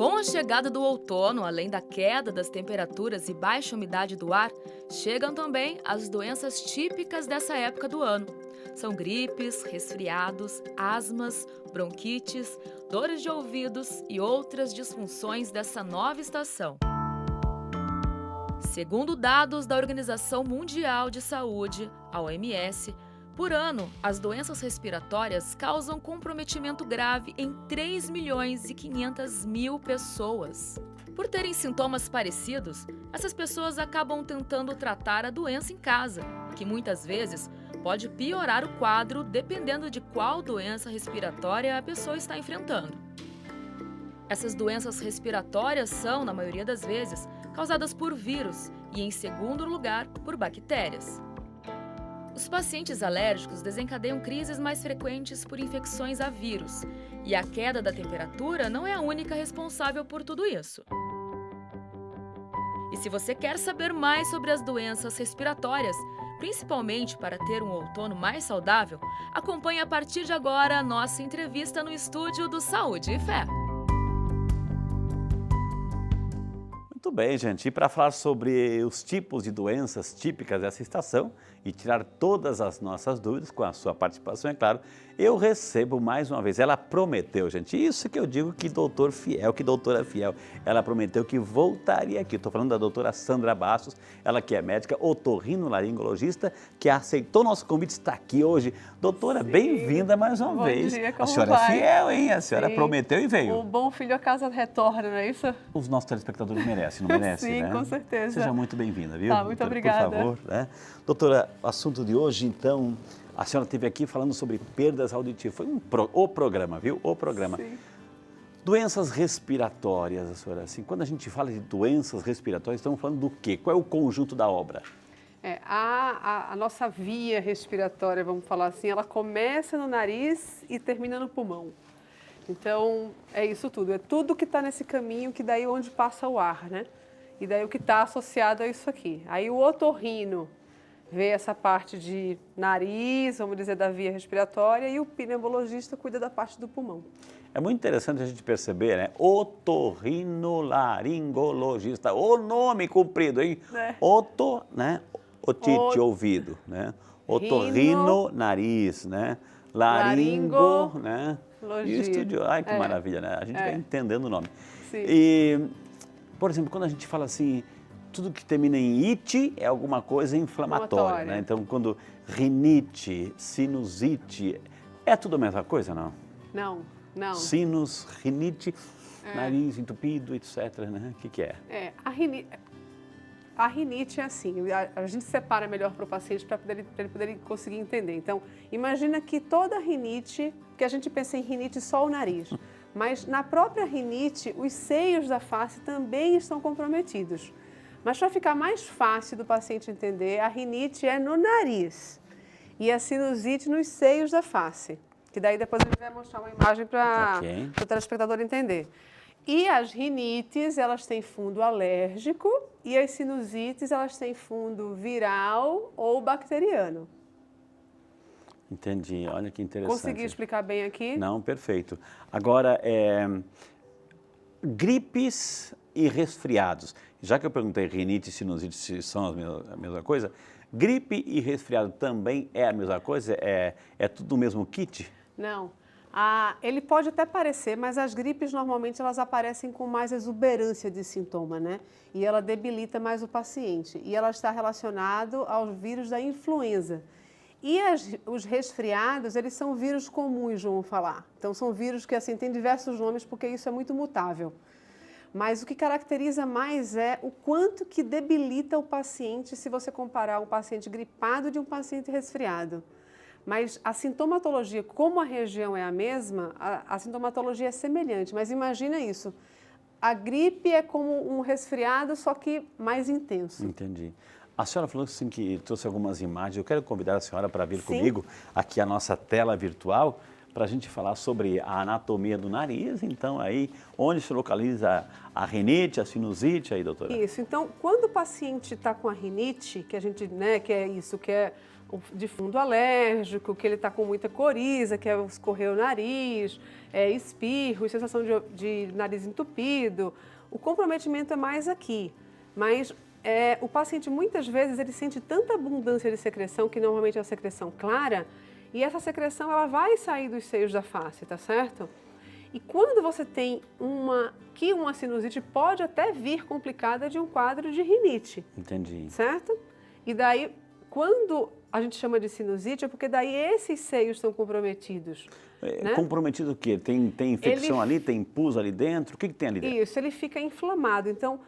Com a chegada do outono, além da queda das temperaturas e baixa umidade do ar, chegam também as doenças típicas dessa época do ano. São gripes, resfriados, asmas, bronquites, dores de ouvidos e outras disfunções dessa nova estação. Segundo dados da Organização Mundial de Saúde, a OMS, por ano, as doenças respiratórias causam comprometimento grave em 3.500.000 pessoas. Por terem sintomas parecidos, essas pessoas acabam tentando tratar a doença em casa, que muitas vezes pode piorar o quadro dependendo de qual doença respiratória a pessoa está enfrentando. Essas doenças respiratórias são, na maioria das vezes, causadas por vírus e, em segundo lugar, por bactérias. Os pacientes alérgicos desencadeiam crises mais frequentes por infecções a vírus, e a queda da temperatura não é a única responsável por tudo isso. E se você quer saber mais sobre as doenças respiratórias, principalmente para ter um outono mais saudável, acompanhe a partir de agora a nossa entrevista no estúdio do Saúde e Fé. Muito bem, gente. E para falar sobre os tipos de doenças típicas dessa estação e tirar todas as nossas dúvidas com a sua participação, é claro, eu recebo mais uma vez. Ela prometeu, gente, isso que eu digo que doutor fiel, que doutora fiel. Ela prometeu que voltaria aqui. Estou falando da doutora Sandra Bastos, ela que é médica otorrinolaringologista, que aceitou nosso convite, está aqui hoje. Doutora, bem-vinda mais uma vez. Bom dia, como a senhora vai? é fiel, hein? A senhora prometeu e veio. O bom filho a casa retorna, não é isso? Os nossos telespectadores merecem, não merecem, Sim, né? com certeza. Seja muito bem-vinda, viu? Tá, muito doutora, obrigada. Por favor, né? Doutora, o assunto de hoje, então, a senhora esteve aqui falando sobre perdas auditivas. Foi o programa, viu? O programa. Sim. Doenças respiratórias, a senhora, assim, quando a gente fala de doenças respiratórias, estamos falando do quê? Qual é o conjunto da obra? A nossa via respiratória, vamos falar assim, ela começa no nariz e termina no pulmão. Então, é isso tudo. É tudo que está nesse caminho, que daí onde passa o ar, né? E daí o que está associado a isso aqui. Aí o otorrino vê essa parte de nariz, vamos dizer, da via respiratória, e o pneumologista cuida da parte do pulmão. É muito interessante a gente perceber, né? Otorrinolaringologista, o nome comprido, hein? É. Oto, né? Otite, ouvido, né? Otorrino, nariz, né? Laringo, né? E o estúdio, ai que maravilha, né? A gente vai entendendo o nome. Sim. E, por exemplo, quando a gente fala assim, tudo que termina em ite é alguma coisa inflamatória, né? Então, quando rinite, sinusite, é tudo a mesma coisa, não? Não, não. Sinus, rinite, nariz entupido, etc, né? O que é? A rinite é assim, a gente separa melhor para o paciente para ele poder conseguir entender. Então, imagina que toda rinite, que a gente pensa em rinite só o nariz, mas na própria rinite, os seios da face também estão comprometidos. Mas para ficar mais fácil do paciente entender, a rinite é no nariz e a sinusite nos seios da face, que daí depois a gente vai mostrar uma imagem para o telespectador entender. E as rinites, elas têm fundo alérgico e as sinusites, elas têm fundo viral ou bacteriano. Entendi, olha que interessante. Consegui explicar bem aqui? Não, perfeito. Agora, gripes e resfriados. Já que eu perguntei rinite e sinusite se são a mesma coisa, gripe e resfriado também é a mesma coisa? É tudo o mesmo kit? Não. Ele pode até parecer, mas as gripes normalmente elas aparecem com mais exuberância de sintoma, né? E ela debilita mais o paciente. E ela está relacionada aos vírus da influenza. E os resfriados, eles são vírus comuns, vamos falar. Então, são vírus que, assim, têm diversos nomes, porque isso é muito mutável. Mas o que caracteriza mais é o quanto que debilita o paciente se você comparar um paciente gripado de um paciente resfriado. Mas a sintomatologia, como a região é a mesma, a sintomatologia é semelhante. Mas imagina isso, a gripe é como um resfriado, só que mais intenso. Entendi. A senhora falou assim que trouxe algumas imagens. Eu quero convidar a senhora para vir comigo aqui à nossa tela virtual para a gente falar sobre a anatomia do nariz. Então, aí, onde se localiza a rinite, a sinusite, aí, doutora? Isso. Então, quando o paciente está com a rinite, que a gente, né, que é isso, que é de fundo alérgico, que ele está com muita coriza, que é escorrer o nariz, espirro, sensação de nariz entupido. O comprometimento é mais aqui, mas o paciente muitas vezes ele sente tanta abundância de secreção, que normalmente é uma secreção clara, e essa secreção ela vai sair dos seios da face, tá certo? E quando você tem uma sinusite, pode até vir complicada de um quadro de rinite. Entendi. Certo? E daí, quando a gente chama de sinusite, é porque daí esses seios estão comprometidos. Né? Comprometido o quê? Tem infecção ali, tem pus ali dentro? O que tem ali dentro? Isso, ele fica inflamado. Então,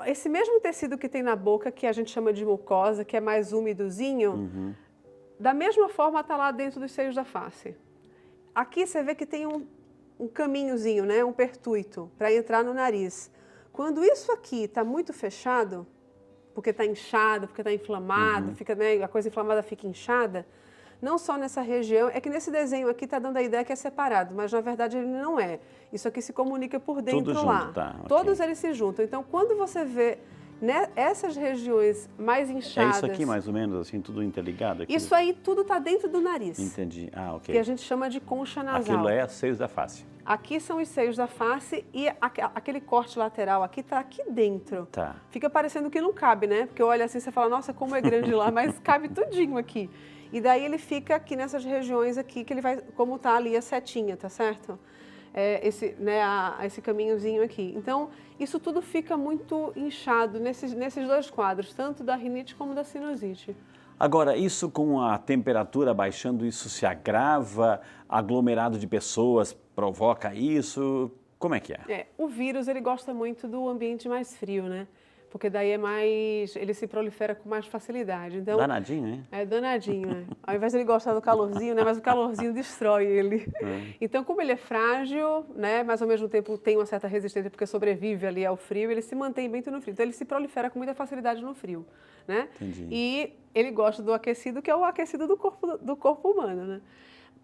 esse mesmo tecido que tem na boca, que a gente chama de mucosa, que é mais úmidozinho, da mesma forma está lá dentro dos seios da face. Aqui você vê que tem um caminhozinho, né, um pertuito, para entrar no nariz. Quando isso aqui está muito fechado, porque está inchado, porque está inflamado, fica, né, a coisa inflamada fica inchada, não só nessa região, é que nesse desenho aqui está dando a ideia que é separado, mas na verdade ele não é. Isso aqui se comunica por dentro Tudo lá. junto, tá, okay. Todos eles se juntam. Então, quando você vê essas regiões mais inchadas... É isso aqui mais ou menos, assim, tudo interligado? Aqui? Isso aí tudo está dentro do nariz. Entendi, ok. Que a gente chama de concha nasal. Aquilo é os seios da face. Aqui são os seios da face e aquele corte lateral aqui está aqui dentro. Tá. Fica parecendo que não cabe, né? Porque olha assim, você fala, nossa, como é grande lá, mas cabe tudinho aqui. E daí ele fica aqui nessas regiões aqui, que ele vai, como tá ali a setinha, tá certo? Esse caminhozinho aqui. Então, isso tudo fica muito inchado nesses dois quadros, tanto da rinite como da sinusite. Agora, isso com a temperatura baixando, isso se agrava? Aglomerado de pessoas provoca isso? Como é que é? O vírus, ele gosta muito do ambiente mais frio, né? Porque daí ele se prolifera com mais facilidade. Então, danadinho, hein? É danadinho, né? Ao invés de ele gostar do calorzinho, né? Mas o calorzinho destrói ele. Então, como ele é frágil, né? Mas ao mesmo tempo tem uma certa resistência porque sobrevive ali ao frio, ele se mantém bem no frio. Então, ele se prolifera com muita facilidade no frio, né? Entendi. E ele gosta do aquecido, que é o aquecido do corpo humano, né?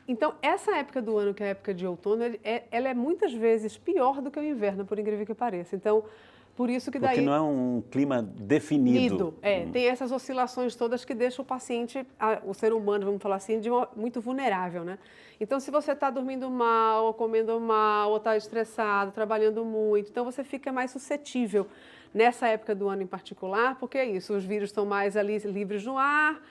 Então, essa época do ano, que é a época de outono, ela é muitas vezes pior do que o inverno, por incrível que pareça. Então, por isso que daí... Porque não é um clima definido. Tem essas oscilações todas que deixam o paciente, o ser humano, vamos falar assim, muito vulnerável, né? Então, se você está dormindo mal, ou comendo mal, ou está estressado, trabalhando muito, então você fica mais suscetível nessa época do ano em particular, porque é isso, os vírus estão mais ali livres no ar,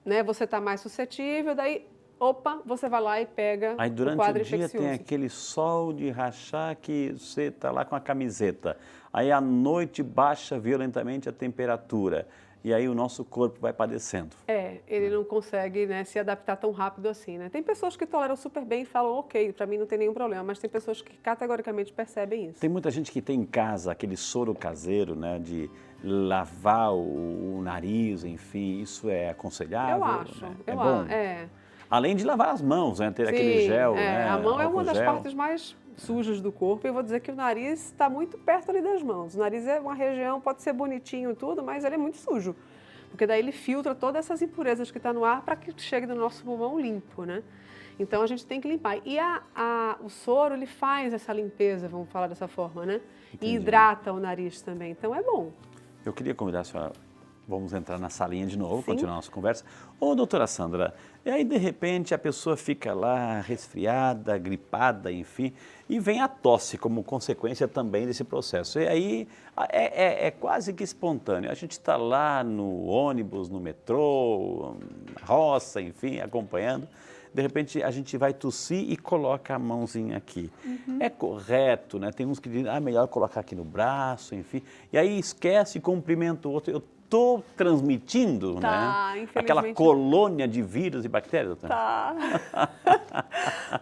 né? Você está mais suscetível, daí... Opa, você vai lá e pega o quadro infeccioso. Aí durante o dia tem aquele sol de rachar que você está lá com a camiseta. Aí à noite baixa violentamente a temperatura. E aí o nosso corpo vai padecendo. Ele não consegue, né, se adaptar tão rápido assim, né? Tem pessoas que toleram super bem e falam, ok, para mim não tem nenhum problema. Mas tem pessoas que categoricamente percebem isso. Tem muita gente que tem em casa aquele soro caseiro, né, de lavar o nariz, enfim. Isso é aconselhável? Eu acho. Né? É bom? Além de lavar as mãos, né? Ter aquele gel, né? A mão é uma das gel. partes mais sujas do corpo. E eu vou dizer que o nariz está muito perto ali das mãos. O nariz é uma região, pode ser bonitinho e tudo, mas ele é muito sujo. Porque daí ele filtra todas essas impurezas que estão no ar para que chegue no nosso pulmão limpo, né? Então a gente tem que limpar. E o soro, ele faz essa limpeza, vamos falar dessa forma, né? Entendi. E hidrata o nariz também. Então é bom. Eu queria convidar a senhora. Vamos entrar na salinha de novo, Sim. continuar a nossa conversa. Ô, doutora Sandra, e aí de repente a pessoa fica lá resfriada, gripada, enfim, e vem a tosse como consequência também desse processo. E aí é quase que espontâneo. A gente está lá no ônibus, no metrô, na roça, enfim, acompanhando. De repente a gente vai tossir e coloca a mãozinha aqui. É correto, né? Tem uns que dizem, melhor colocar aqui no braço, enfim. E aí esquece e cumprimenta o outro. Estou transmitindo, né? Aquela colônia de vírus e bactérias. Tá.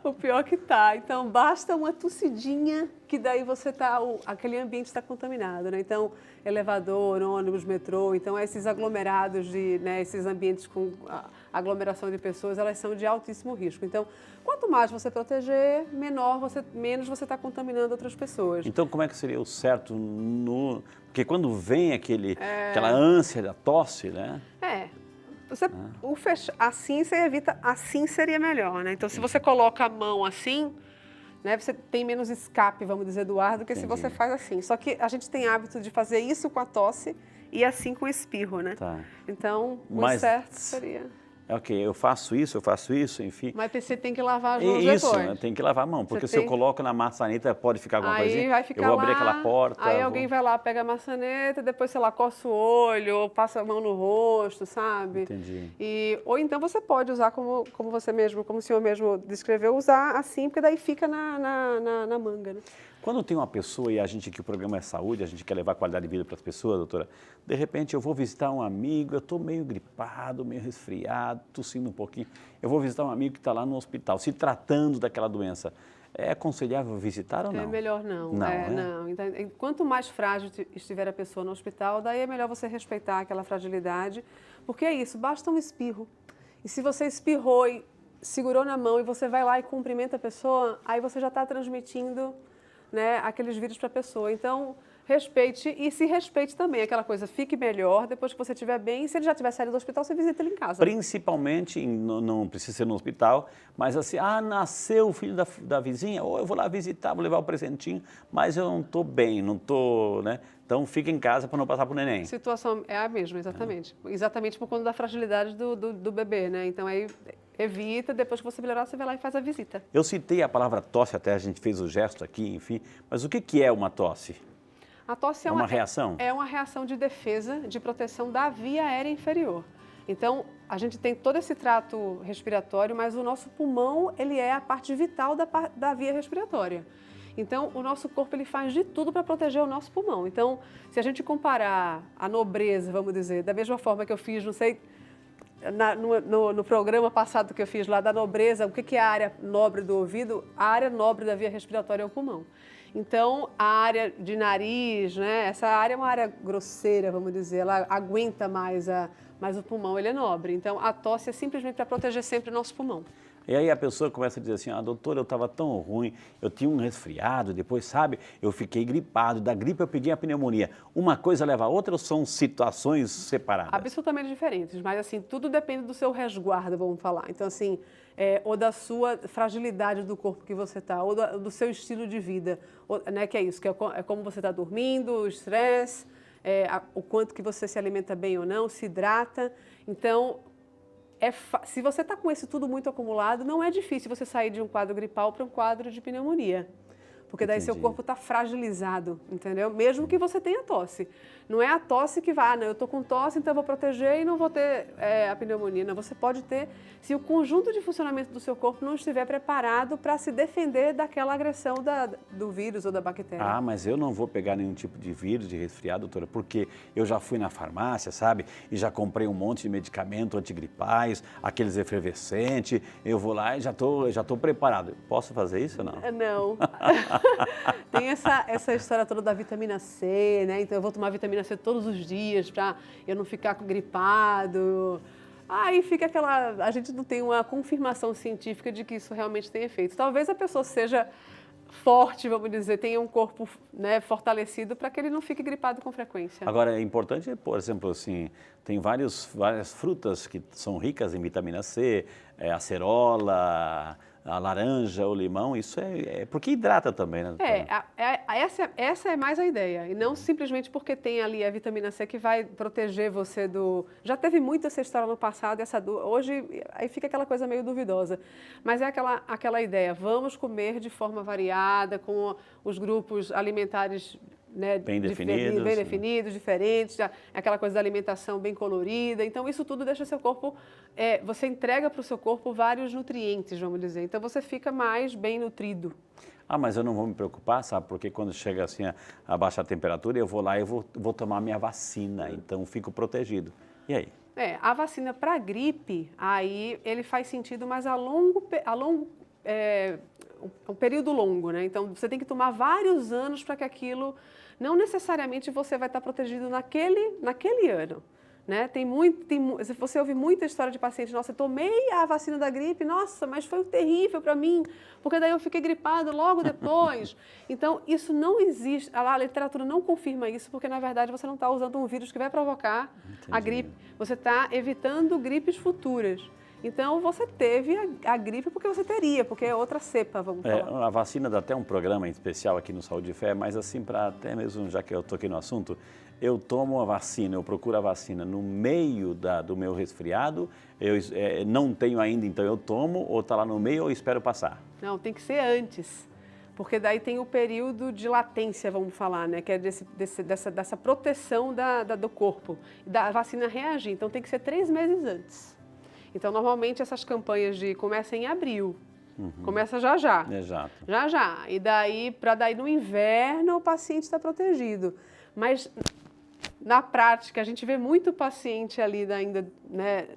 O pior que tá. Então, basta uma tossidinha que daí você aquele ambiente está contaminado, né? Então, elevador, ônibus, metrô, então esses aglomerados esses ambientes com aglomeração de pessoas, elas são de altíssimo risco. Então, quanto mais você proteger, menos você está contaminando outras pessoas. Então, como é que seria o certo Porque quando vem aquela ânsia da tosse, né? Assim você evita, assim seria melhor, né? Então, se você coloca a mão assim, né, você tem menos escape, vamos dizer, do ar do que se você faz assim. Só que a gente tem hábito de fazer isso com a tosse e assim com o espirro, né? Tá. Então, o certo seria... Ok, eu faço isso, enfim. Mas você tem que lavar as mãos Isso, depois. tem que lavar a mão, porque Você se eu tem- coloco na maçaneta pode ficar alguma Aí coisinha, vai ficar eu vou lá, abrir aquela porta. aí alguém vai lá, pega a maçaneta, depois, sei lá, coça o olho, ou passa a mão no rosto, sabe? Entendi. Ou então você pode usar como você mesmo, como o senhor mesmo descreveu, usar assim, porque daí fica na manga, né? Quando tem uma pessoa e a gente que o programa é saúde, a gente quer levar qualidade de vida para as pessoas, doutora, de repente eu vou visitar um amigo, eu estou meio gripado, meio resfriado, tossindo um pouquinho, eu vou visitar um amigo que está lá no hospital, se tratando daquela doença. É aconselhável visitar ou não? É melhor não. Não, né? Não. Então, quanto mais frágil estiver a pessoa no hospital, daí é melhor você respeitar aquela fragilidade, porque é isso, basta um espirro. E se você espirrou e segurou na mão e você vai lá e cumprimenta a pessoa, aí você já está transmitindo, né, aqueles vírus para a pessoa. Então, respeite e se respeite também. Aquela coisa, fique melhor depois que você estiver bem. E se ele já tiver saído do hospital, você visita ele em casa. Principalmente, não precisa ser no hospital, mas assim, nasceu o filho da vizinha, ou eu vou lá visitar, vou levar o presentinho, mas eu não estou bem, não estou, né? Então fica em casa para não passar para o neném. A situação é a mesma, exatamente. Exatamente por conta da fragilidade do bebê, né? Então aí evita, depois que você melhorar, você vai lá e faz a visita. Eu citei a palavra tosse, até a gente fez o gesto aqui, enfim, mas o que é uma tosse? A tosse É uma reação? É uma reação de defesa, de proteção da via aérea inferior. Então, a gente tem todo esse trato respiratório, mas o nosso pulmão, ele é a parte vital da via respiratória. Então, o nosso corpo, ele faz de tudo para proteger o nosso pulmão. Então, se a gente comparar a nobreza, vamos dizer, da mesma forma que eu fiz, não sei, no programa passado que eu fiz lá da nobreza, o que é a área nobre do ouvido? A área nobre da via respiratória é o pulmão. Então, a área de nariz, né? Essa área é uma área grosseira, vamos dizer, ela aguenta mais o pulmão, ele é nobre. Então, a tosse é simplesmente para proteger sempre o nosso pulmão. E aí a pessoa começa a dizer assim, doutor, eu estava tão ruim, eu tinha um resfriado, depois, sabe, eu fiquei gripado, da gripe eu peguei a pneumonia. Uma coisa leva a outra ou são situações separadas? Absolutamente diferentes, mas assim, tudo depende do seu resguardo, vamos falar. Então, assim, ou da sua fragilidade do corpo que você está, ou do seu estilo de vida, né, que é isso, que é como você está dormindo, o estresse, o quanto que você se alimenta bem ou não, se hidrata. Então, se você está com isso tudo muito acumulado, não é difícil você sair de um quadro gripal para um quadro de pneumonia. Porque daí seu corpo está fragilizado, entendeu? Mesmo que você tenha tosse. Não é a tosse que vai, eu estou com tosse, então eu vou proteger e não vou ter a pneumonia. Não, você pode ter se o conjunto de funcionamento do seu corpo não estiver preparado para se defender daquela agressão do vírus ou da bactéria. Mas eu não vou pegar nenhum tipo de vírus, de resfriado, doutora, porque eu já fui na farmácia, sabe? E já comprei um monte de medicamento antigripais, aqueles efervescentes, eu vou lá e já tô preparado. Posso fazer isso ou não? Não. Tem essa história toda da vitamina C, né? Então eu vou tomar vitamina C todos os dias para eu não ficar gripado. Aí fica a gente não tem uma confirmação científica de que isso realmente tem efeito. Talvez a pessoa seja forte, vamos dizer, tenha um corpo, né, fortalecido para que ele não fique gripado com frequência. Agora, é importante, por exemplo, assim, tem várias frutas que são ricas em vitamina C, acerola, a laranja, o limão, isso porque hidrata também, né? Essa é mais a ideia, e não simplesmente porque tem ali a vitamina C que vai proteger você do... Já teve muito essa história no passado, hoje aí fica aquela coisa meio duvidosa, mas é aquela ideia, vamos comer de forma variada, com os grupos alimentares, né, bem definidos, diferentes, aquela coisa da alimentação bem colorida. Então, isso tudo deixa seu corpo, você entrega para o seu corpo vários nutrientes, vamos dizer. Então, você fica mais bem nutrido. Mas eu não vou me preocupar, sabe? Porque quando chega assim a baixar a temperatura, eu vou lá e vou tomar minha vacina, então fico protegido. E aí? A vacina para gripe, aí ele faz sentido, mas um período longo, né? Então, você tem que tomar vários anos para que aquilo... Não necessariamente você vai estar protegido naquele ano, né? Você ouve muita história de paciente, nossa, eu tomei a vacina da gripe, nossa, mas foi terrível para mim, porque daí eu fiquei gripado logo depois. Então, isso não existe, a literatura não confirma isso, porque na verdade você não está usando um vírus que vai provocar a gripe, você está evitando gripes futuras. Então, você teve a gripe porque você teria, porque é outra cepa, vamos falar. A vacina dá até um programa especial aqui no Saúde e Fé, mas assim, para até mesmo, já que eu toquei no assunto, eu tomo a vacina, eu procuro a vacina no meio do meu resfriado, eu não tenho ainda, então eu tomo, ou está lá no meio, ou espero passar? Não, tem que ser antes, porque daí tem o período de latência, vamos falar, né? Que é dessa proteção do corpo, da vacina reagir. Então, tem que ser 3 meses antes. Então, normalmente, essas campanhas começam em abril. Começa já já. Exato. Já já. E daí, para daí no inverno, o paciente está protegido. Mas, na prática, a gente vê muito paciente ali ainda, né,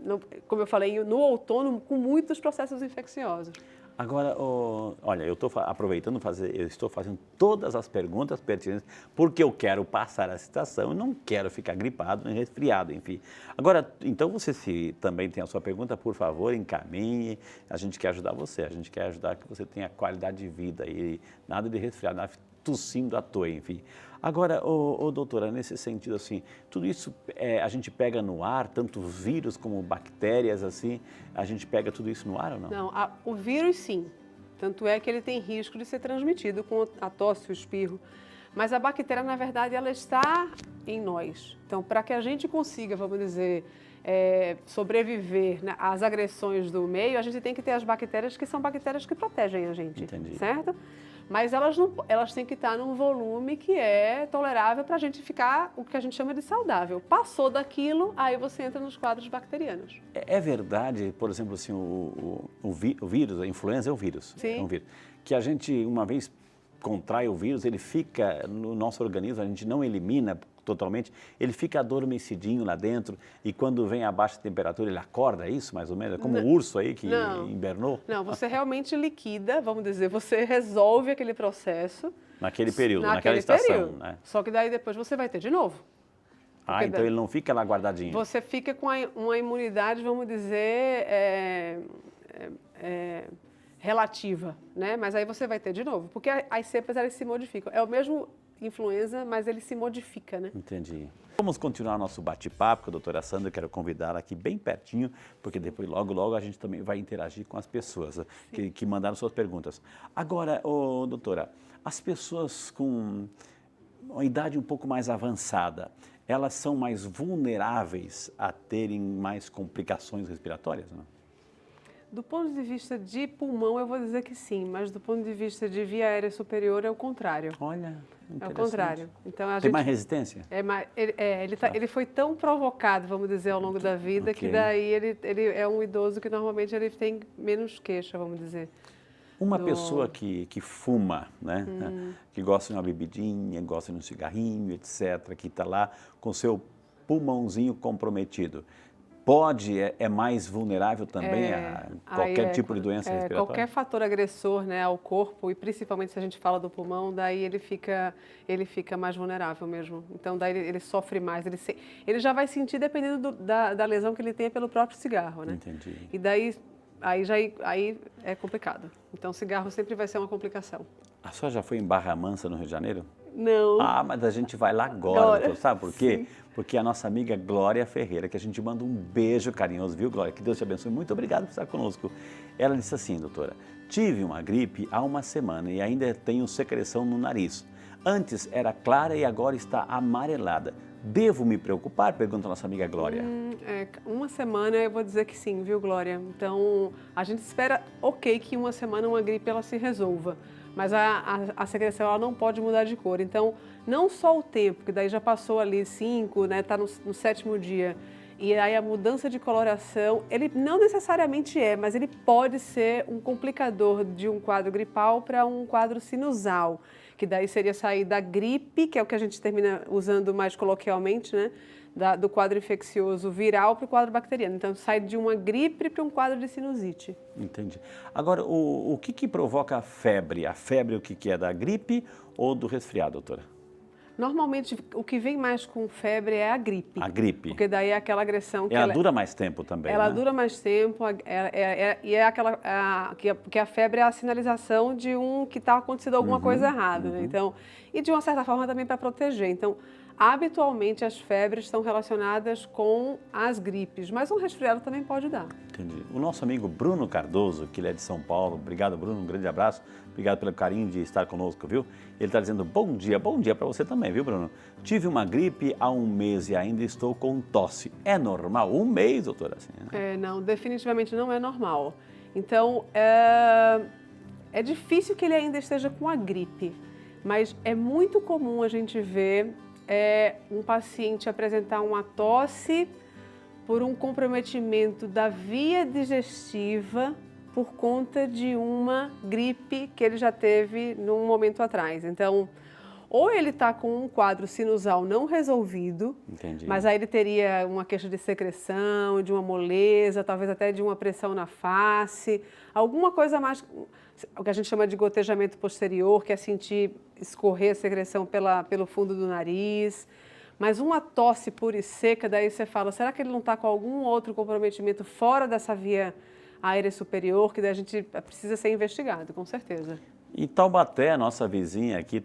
como eu falei, no outono, com muitos processos infecciosos. Agora, olha, eu estou aproveitando, eu estou fazendo todas as perguntas pertinentes, porque eu quero passar a situação e não quero ficar gripado nem resfriado, enfim. Agora, então você se também tem a sua pergunta, por favor, encaminhe, a gente quer ajudar você, a gente quer ajudar que você tenha qualidade de vida e nada de resfriado, nada tossindo à toa, enfim. Agora, doutora, nesse sentido, assim, tudo isso a gente pega no ar, tanto vírus como bactérias, assim, a gente pega tudo isso no ar ou não? Não, o vírus sim, tanto é que ele tem risco de ser transmitido com a tosse, o espirro, mas a bactéria, na verdade, ela está em nós. Então, para que a gente consiga, vamos dizer, sobreviver, né, às agressões do meio, a gente tem que ter as bactérias que são bactérias que protegem a gente. Entendi. Certo? Mas elas têm que estar num volume que é tolerável para a gente ficar o que a gente chama de saudável. Passou daquilo, aí você entra nos quadros bacterianos. É verdade, por exemplo, assim, o vírus, a influenza é um vírus. Sim. É um vírus. Que a gente, uma vez contrai o vírus, ele fica no nosso organismo, a gente não elimina totalmente, ele fica adormecidinho lá dentro e quando vem a baixa temperatura ele acorda, é isso mais ou menos? É como o urso aí que hibernou? Não, você realmente liquida, vamos dizer, você resolve aquele processo. Naquele período, naquela estação, né? Só que daí depois você vai ter de novo. Então ele não fica lá guardadinho? Você fica com uma imunidade, vamos dizer, relativa, né? Mas aí você vai ter de novo, porque as cepas elas se modificam. É o mesmo influenza, mas ele se modifica, né? Entendi. Vamos continuar nosso bate-papo com a doutora Sandra, quero convidá-la aqui bem pertinho, porque depois, logo, a gente também vai interagir com as pessoas que mandaram suas perguntas. Agora, doutora, as pessoas com uma idade um pouco mais avançada, elas são mais vulneráveis a terem mais complicações respiratórias, não? Do ponto de vista de pulmão, eu vou dizer que sim, mas do ponto de vista de via aérea superior, é o contrário. Olha, é o contrário. Então, tem mais resistência? Ele foi tão provocado, vamos dizer, ao longo da vida, que daí ele é um idoso que normalmente ele tem menos queixa, vamos dizer. Uma pessoa que fuma, né? Que gosta de uma bebidinha, gosta de um cigarrinho, etc., que está lá com seu pulmãozinho comprometido, é mais vulnerável também a qualquer tipo de doença respiratória? Qualquer fator agressor, né, ao corpo, e principalmente se a gente fala do pulmão, daí ele fica mais vulnerável mesmo. Então, daí ele sofre mais, ele já vai sentir dependendo da lesão que ele tenha pelo próprio cigarro, né? Entendi. E daí, aí é complicado. Então, cigarro sempre vai ser uma complicação. A senhora já foi em Barra Mansa, no Rio de Janeiro? Não. Mas a gente vai lá agora, doutor, sabe por quê? Sim. Porque a nossa amiga Glória Ferreira, que a gente manda um beijo carinhoso, viu, Glória? Que Deus te abençoe. Muito obrigado por estar conosco. Ela disse assim, doutora, tive uma gripe há uma semana e ainda tenho secreção no nariz. Antes era clara e agora está amarelada. Devo me preocupar? Pergunta a nossa amiga Glória. Uma semana eu vou dizer que sim, viu, Glória? Então, a gente espera, que uma semana uma gripe ela se resolva. Mas a secreção ela não pode mudar de cor. Então, não só o tempo, que daí já passou ali 5, né, está no 7º dia, e aí a mudança de coloração, ele não necessariamente mas ele pode ser um complicador de um quadro gripal para um quadro sinusal, que daí seria sair da gripe, que é o que a gente termina usando mais coloquialmente, né, do quadro infeccioso viral para o quadro bacteriano. Então, sai de uma gripe para um quadro de sinusite. Entendi. Agora, o que provoca a febre? A febre, o que é? Da gripe ou do resfriado, doutora? Normalmente, o que vem mais com febre é a gripe. A gripe. Porque daí é aquela agressão que Ela dura mais tempo também, ela né? dura mais tempo e é aquela que a febre é a sinalização de que está acontecendo alguma coisa errada, né? Então, e de uma certa forma também para proteger. Então, habitualmente as febres estão relacionadas com as gripes, mas um resfriado também pode dar. Entendi. O nosso amigo Bruno Cardoso, que ele é de São Paulo, obrigado Bruno, um grande abraço, obrigado pelo carinho de estar conosco, viu? Ele está dizendo bom dia para você também, viu Bruno? Tive uma gripe há um mês e ainda estou com tosse. É normal? Um mês, doutora? Assim, né? Não, definitivamente não é normal. Então, é difícil que ele ainda esteja com a gripe, mas é muito comum a gente ver um paciente apresentar uma tosse por um comprometimento da via digestiva por conta de uma gripe que ele já teve num momento atrás. Então, ou ele está com um quadro sinusal não resolvido, Entendi. mas aí ele teria uma queixa de secreção, de uma moleza, talvez até de uma pressão na face, alguma coisa mais, o que a gente chama de gotejamento posterior, que é sentir escorrer a secreção pelo fundo do nariz. Mas uma tosse pura e seca, daí você fala, será que ele não está com algum outro comprometimento fora dessa via aérea superior, que daí a gente precisa ser investigado, com certeza. E Taubaté, a nossa vizinha aqui,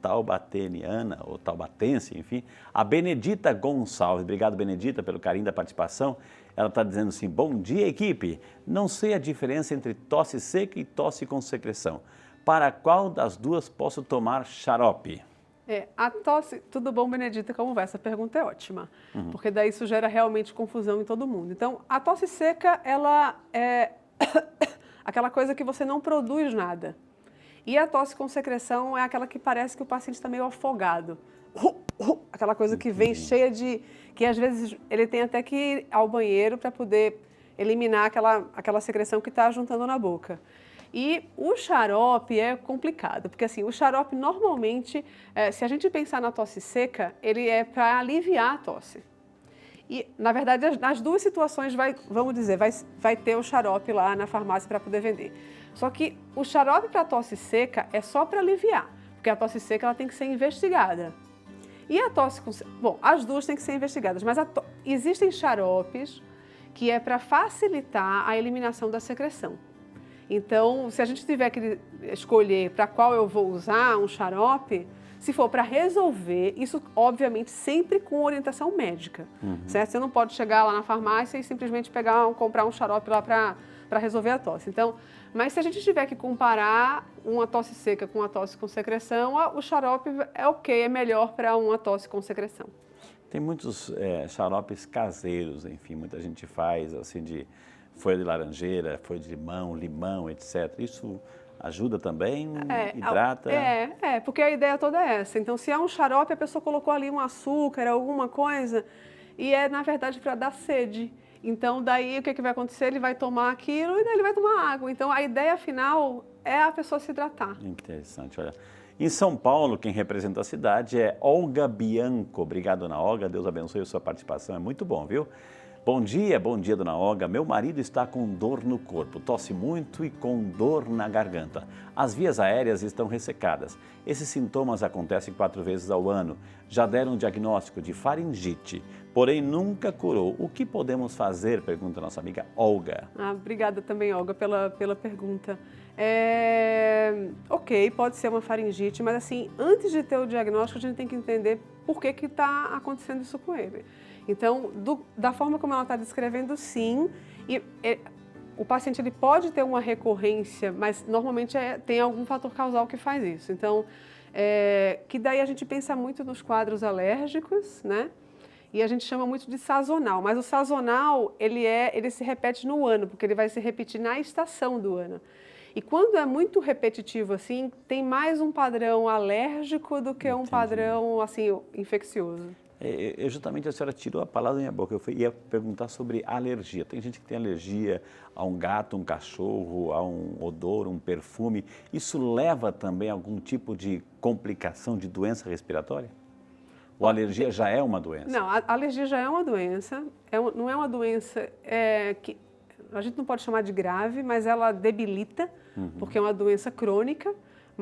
taubateniana, ou taubatense, enfim, a Benedita Gonçalves, obrigado Benedita pelo carinho da participação, ela está dizendo assim, bom dia equipe, não sei a diferença entre tosse seca e tosse com secreção, para qual das duas posso tomar xarope? A tosse, tudo bom, Benedita, como vai? Essa pergunta é ótima, porque daí isso gera realmente confusão em todo mundo. Então, a tosse seca, ela é aquela coisa que você não produz nada. E a tosse com secreção é aquela que parece que o paciente está meio afogado. Aquela coisa que vem cheia que às vezes ele tem até que ir ao banheiro para poder eliminar aquela secreção que está juntando na boca. E o xarope é complicado, porque assim, o xarope normalmente, se a gente pensar na tosse seca, ele é para aliviar a tosse. E, na verdade, nas duas situações, vamos dizer, vai ter o xarope lá na farmácia para poder vender. Só que o xarope para tosse seca é só para aliviar, porque a tosse seca ela tem que ser investigada. E a tosse com... Bom, as duas têm que ser investigadas, mas existem xaropes que é para facilitar a eliminação da secreção. Então, se a gente tiver que escolher para qual eu vou usar um xarope, se for para resolver, isso obviamente sempre com orientação médica, certo? Você não pode chegar lá na farmácia e simplesmente comprar um xarope lá para resolver a tosse. Então, mas se a gente tiver que comparar uma tosse seca com uma tosse com secreção, o xarope é ok, é melhor para uma tosse com secreção. Tem muitos xaropes caseiros, enfim, muita gente faz assim de folha de laranjeira, folha de limão, etc. Isso ajuda também, hidrata? Porque a ideia toda é essa. Então, se é um xarope, a pessoa colocou ali um açúcar, alguma coisa, e na verdade, para dar sede. Então, daí, o que vai acontecer? Ele vai tomar aquilo e daí ele vai tomar água. Então, a ideia final é a pessoa se hidratar. Interessante, olha. Em São Paulo, quem representa a cidade é Olga Bianco. Obrigado, dona Olga. Deus abençoe a sua participação. É muito bom, viu? Bom dia, dona Olga. Meu marido está com dor no corpo, tosse muito e com dor na garganta. As vias aéreas estão ressecadas. Esses sintomas acontecem 4 vezes ao ano. Já deram um diagnóstico de faringite, porém nunca curou. O que podemos fazer? Pergunta a nossa amiga Olga. Obrigada também, Olga, pela pergunta. Ok, pode ser uma faringite, mas assim, antes de ter o diagnóstico, a gente tem que entender por que está acontecendo isso com ele. Então, da forma como ela está descrevendo, sim, o paciente ele pode ter uma recorrência, mas normalmente tem algum fator causal que faz isso. Então, que daí a gente pensa muito nos quadros alérgicos, né? E a gente chama muito de sazonal, mas o sazonal, ele se repete no ano, porque ele vai se repetir na estação do ano. E quando é muito repetitivo assim, tem mais um padrão alérgico do que um padrão assim infeccioso. Justamente a senhora tirou a palavra da minha boca, eu ia perguntar sobre alergia. Tem gente que tem alergia a um gato, um cachorro, a um odor, um perfume. Isso leva também a algum tipo de complicação de doença respiratória? Ou a alergia já é uma doença? Não, a alergia já é uma doença, não é uma doença que a gente não pode chamar de grave, mas ela debilita, porque é uma doença crônica.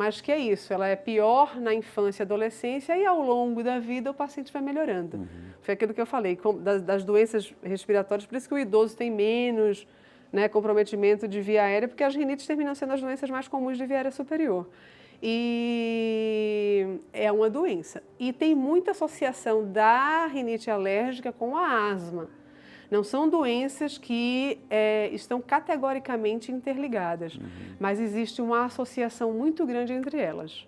mas que é isso, ela é pior na infância e adolescência e ao longo da vida o paciente vai melhorando. Foi aquilo que eu falei, das doenças respiratórias, por isso que o idoso tem menos, né, comprometimento de via aérea, porque as rinites terminam sendo as doenças mais comuns de via aérea superior. E é uma doença. E tem muita associação da rinite alérgica com a asma. Não são doenças que estão categoricamente interligadas, mas existe uma associação muito grande entre elas.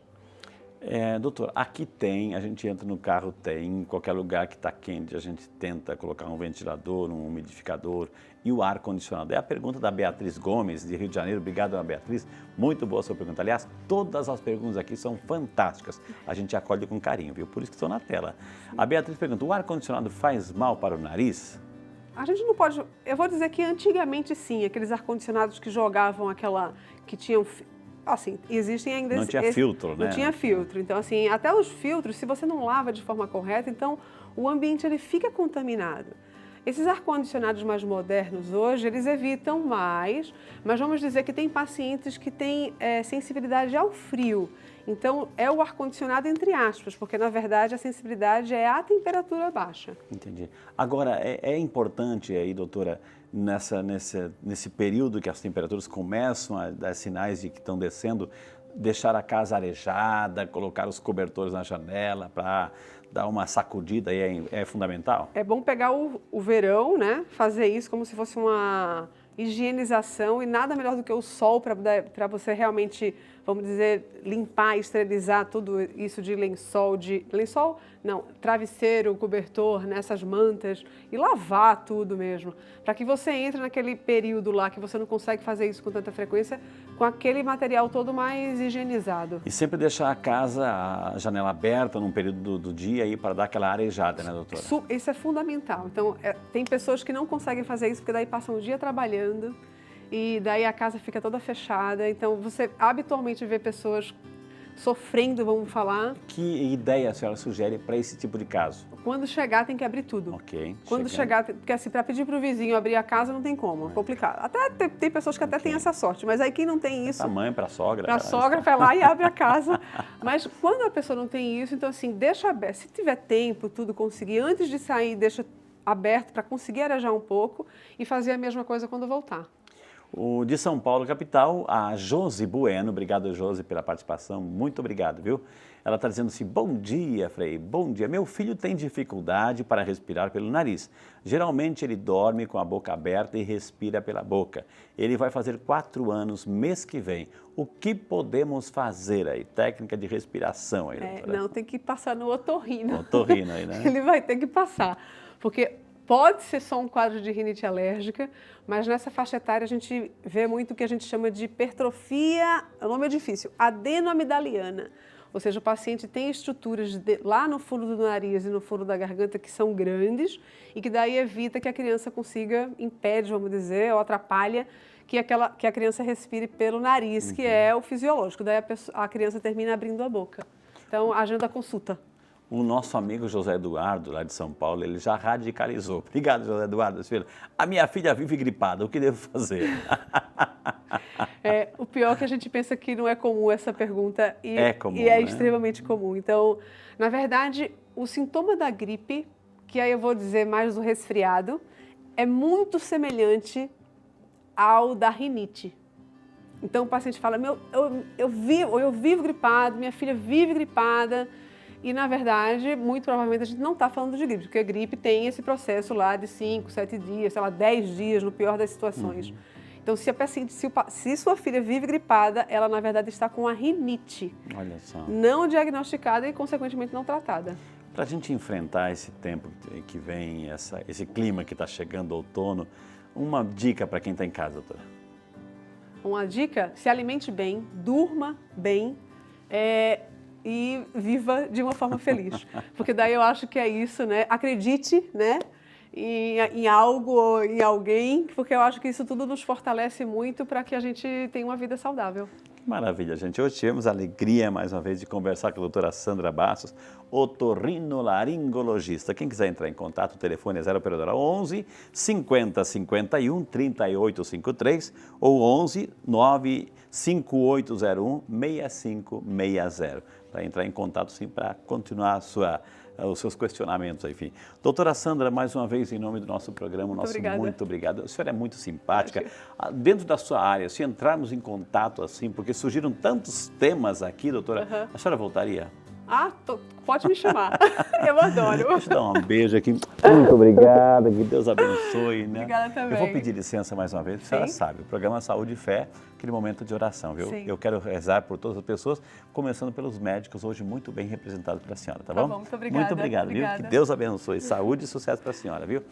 Doutor, aqui tem, a gente entra no carro, tem, em qualquer lugar que está quente, a gente tenta colocar um ventilador, um umidificador e o ar-condicionado. É a pergunta da Beatriz Gomes, de Rio de Janeiro. Obrigado, Beatriz. Muito boa a sua pergunta. Aliás, todas as perguntas aqui são fantásticas. A gente acolhe com carinho, viu? Por isso que estão na tela. A Beatriz pergunta, o ar-condicionado faz mal para o nariz? A gente não pode... Eu vou dizer que antigamente sim, aqueles ar-condicionados que jogavam que tinham... Assim, existem ainda... Não tinha filtro, né? Não tinha filtro. Então, assim, até os filtros, se você não lava de forma correta, então o ambiente ele fica contaminado. Esses ar-condicionados mais modernos hoje, eles evitam mais, mas vamos dizer que tem pacientes que têm sensibilidade ao frio. Então, é o ar-condicionado entre aspas, porque na verdade a sensibilidade é a temperatura baixa. Entendi. Agora, é importante aí, doutora, nesse período que as temperaturas começam a dar sinais de que estão descendo, deixar a casa arejada, colocar os cobertores na janela para dar uma sacudida aí é fundamental? É bom pegar o verão, né? Fazer isso como se fosse uma higienização e nada melhor do que o sol para você realmente, vamos dizer, limpar, esterilizar tudo isso de lençol, travesseiro, cobertor, nessas mantas e lavar tudo mesmo, para que você entre naquele período lá que você não consegue fazer isso com tanta frequência, com aquele material todo mais higienizado. E sempre deixar a janela aberta num período do dia aí para dar aquela arejada, né, doutora? Isso é fundamental. Então, tem pessoas que não conseguem fazer isso porque daí passam o dia trabalhando e daí a casa fica toda fechada. Então, você habitualmente vê pessoas sofrendo, vamos falar. Que ideia a senhora sugere para esse tipo de caso? Quando chegar, tem que abrir tudo. Ok. Quando chegar, porque assim, para pedir para o vizinho abrir a casa não tem como, é complicado. Até tem pessoas que até têm essa sorte, mas aí quem não tem isso... Para a mãe, para a sogra. Para a sogra, vai lá e abre a casa. Mas quando a pessoa não tem isso, então assim, deixa aberto. Se tiver tempo, tudo conseguir, antes de sair, deixa aberto para conseguir arejar um pouco e fazer a mesma coisa quando voltar. De São Paulo, capital, a Josi Bueno. Obrigado, Josi, pela participação. Muito obrigado, viu? Ela está dizendo assim, bom dia, Frei, bom dia. Meu filho tem dificuldade para respirar pelo nariz. Geralmente ele dorme com a boca aberta e respira pela boca. Ele vai fazer 4 anos mês que vem. O que podemos fazer aí? Técnica de respiração aí, doutora? Não, tem que passar no otorrino. Otorrino aí, né? Ele vai ter que passar, porque... Pode ser só um quadro de rinite alérgica, mas nessa faixa etária a gente vê muito o que a gente chama de hipertrofia, o nome é difícil, adenoamidaliana. Ou seja, o paciente tem estruturas lá no fundo do nariz e no fundo da garganta que são grandes e que daí evita que a criança consiga, impede, vamos dizer, ou atrapalha que a criança respire pelo nariz, que é o fisiológico. Daí a criança termina abrindo a boca. Então, agenda a consulta. O nosso amigo José Eduardo, lá de São Paulo, ele já radicalizou. Obrigado, José Eduardo. A minha filha vive gripada, o que devo fazer? O pior é que a gente pensa que não é comum essa pergunta e é né? extremamente comum. Então, na verdade, o sintoma da gripe, que aí eu vou dizer mais do resfriado, é muito semelhante ao da rinite. Então, o paciente fala, eu vivo gripado, minha filha vive gripada. E, na verdade, muito provavelmente a gente não está falando de gripe, porque a gripe tem esse processo lá de 5, 7 dias, sei lá, 10 dias, no pior das situações. Então, se sua filha vive gripada, ela, na verdade, está com a rinite. Olha só. Não diagnosticada e, consequentemente, não tratada. Para a gente enfrentar esse tempo que vem, esse clima que está chegando, outono, uma dica para quem está em casa, doutora? Uma dica? Se alimente bem, durma bem, e viva de uma forma feliz. Porque daí eu acho que é isso, né? Acredite, né? Em algo ou em alguém, porque eu acho que isso tudo nos fortalece muito para que a gente tenha uma vida saudável. Que maravilha, gente. Hoje tivemos a alegria, mais uma vez, de conversar com a doutora Sandra Bastos, otorrinolaringologista. Quem quiser entrar em contato, o telefone é 0 operadora 11 50 51 38 53 ou 11 9 5801-6560, para entrar em contato, sim, para continuar os seus questionamentos, enfim. Doutora Sandra, mais uma vez, em nome do nosso programa, muito obrigado. A senhora é muito simpática. Dentro da sua área, se entrarmos em contato assim, porque surgiram tantos temas aqui, doutora, a senhora voltaria? Pode me chamar. Eu adoro. Deixa eu dar um beijo aqui. Muito obrigada, que Deus abençoe, né? Obrigada também. Eu vou pedir licença mais uma vez, a senhora sabe, o programa Saúde e Fé, aquele momento de oração, viu? Sim. Eu quero rezar por todas as pessoas, começando pelos médicos, hoje muito bem representados pela senhora, tá bom? Tá bom, muito obrigada. Muito obrigado, viu? Que Deus abençoe. Saúde e sucesso para a senhora, viu?